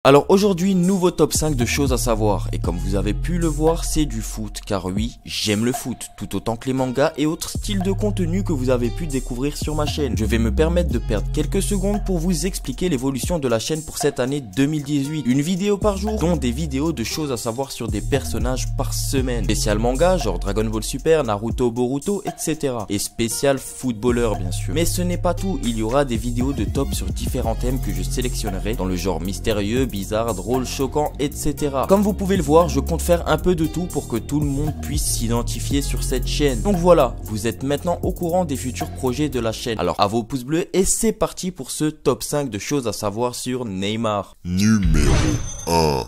Alors aujourd'hui, nouveau top 5 de choses à savoir, et comme vous avez pu le voir, c'est du foot, car oui, j'aime le foot, tout autant que les mangas et autres styles de contenu que vous avez pu découvrir sur ma chaîne. Je vais me permettre de perdre quelques secondes pour vous expliquer l'évolution de la chaîne pour cette année 2018. Une vidéo par jour, dont des vidéos de choses à savoir sur des personnages par semaine. Spécial manga, genre Dragon Ball Super, Naruto, Boruto, etc. Et spécial footballeur bien sûr. Mais ce n'est pas tout, il y aura des vidéos de top sur différents thèmes que je sélectionnerai, dans le genre mystérieux, bizarre, drôle, choquant, etc. Comme vous pouvez le voir, je compte faire un peu de tout pour que tout le monde puisse s'identifier sur cette chaîne. Donc voilà, vous êtes maintenant au courant des futurs projets de la chaîne. Alors à vos pouces bleus et c'est parti pour ce top 5 de choses à savoir sur Neymar. Numéro 1.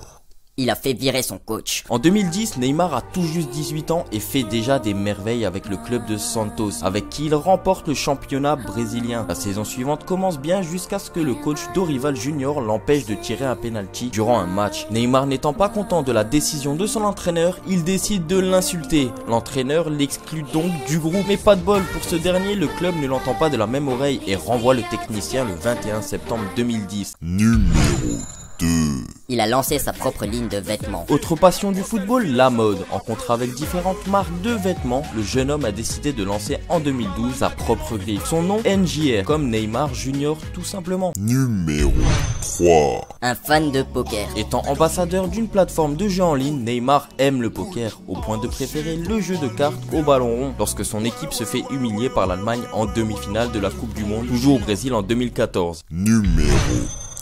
Il a fait virer son coach. En 2010, Neymar a tout juste 18 ans et fait déjà des merveilles avec le club de Santos, avec qui il remporte le championnat brésilien. La saison suivante commence bien jusqu'à ce que le coach Dorival Junior l'empêche de tirer un penalty durant un match. Neymar n'étant pas content de la décision de son entraîneur, il décide de l'insulter. L'entraîneur l'exclut donc du groupe, mais pas de bol pour ce dernier, le club ne l'entend pas de la même oreille et renvoie le technicien le 21 septembre 2010. Numéro 2. Il a lancé sa propre ligne de vêtements. Autre passion du football, la mode. En contrat avec différentes marques de vêtements, le jeune homme a décidé de lancer en 2012 sa propre grille. Son nom, NJR, comme Neymar Junior tout simplement. Numéro 3. Un fan de poker. Étant ambassadeur d'une plateforme de jeu en ligne, Neymar aime le poker, au point de préférer le jeu de cartes au ballon rond lorsque son équipe se fait humilier par l'Allemagne en demi-finale de la Coupe du Monde, toujours au Brésil en 2014. Numéro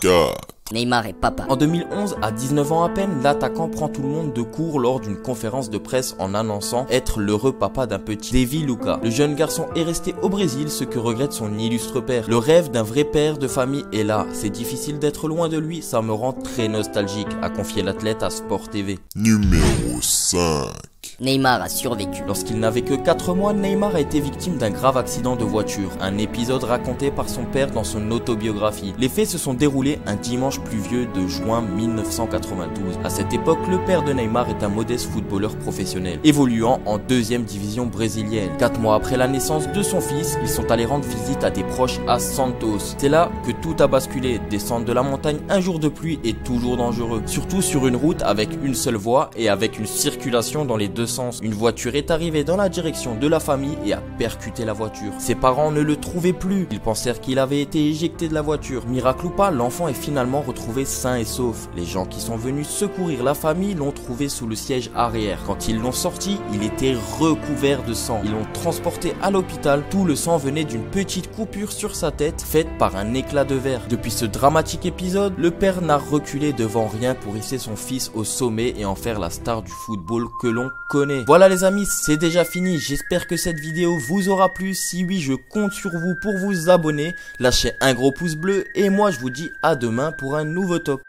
4. Neymar est papa. En 2011, à 19 ans à peine, l'attaquant prend tout le monde de court lors d'une conférence de presse en annonçant être l'heureux papa d'un petit David Luca. Le jeune garçon est resté au Brésil, ce que regrette son illustre père. Le rêve d'un vrai père de famille est là. C'est difficile d'être loin de lui, ça me rend très nostalgique, a confié l'athlète à Sport TV. Numéro 5. Neymar a survécu. Lorsqu'il n'avait que 4 mois, Neymar a été victime d'un grave accident de voiture, un épisode raconté par son père dans son autobiographie. Les faits se sont déroulés un dimanche pluvieux de juin 1992. À cette époque, le père de Neymar est un modeste footballeur professionnel, évoluant en 2e division brésilienne. 4 mois après la naissance de son fils, ils sont allés rendre visite à des proches à Santos. C'est là que tout a basculé. Descendre de la montagne un jour de pluie est toujours dangereux, surtout sur une route avec une seule voie et avec une circulation dans les deux sens. Une voiture est arrivée dans la direction de la famille et a percuté la voiture. Ses parents ne le trouvaient plus. Ils pensèrent qu'il avait été éjecté de la voiture. Miracle ou pas, l'enfant est finalement retrouvé sain et sauf. Les gens qui sont venus secourir la famille l'ont trouvé sous le siège arrière. Quand ils l'ont sorti, il était recouvert de sang. Ils l'ont transporté à l'hôpital. Tout le sang venait d'une petite coupure sur sa tête faite par un éclat de verre. Depuis ce dramatique épisode, le père n'a reculé devant rien pour hisser son fils au sommet et en faire la star du football que l'on connaît. Voilà les amis, c'est déjà fini, j'espère que cette vidéo vous aura plu. Si oui, je compte sur vous pour vous abonner, lâchez un gros pouce bleu et moi je vous dis à demain pour un nouveau top.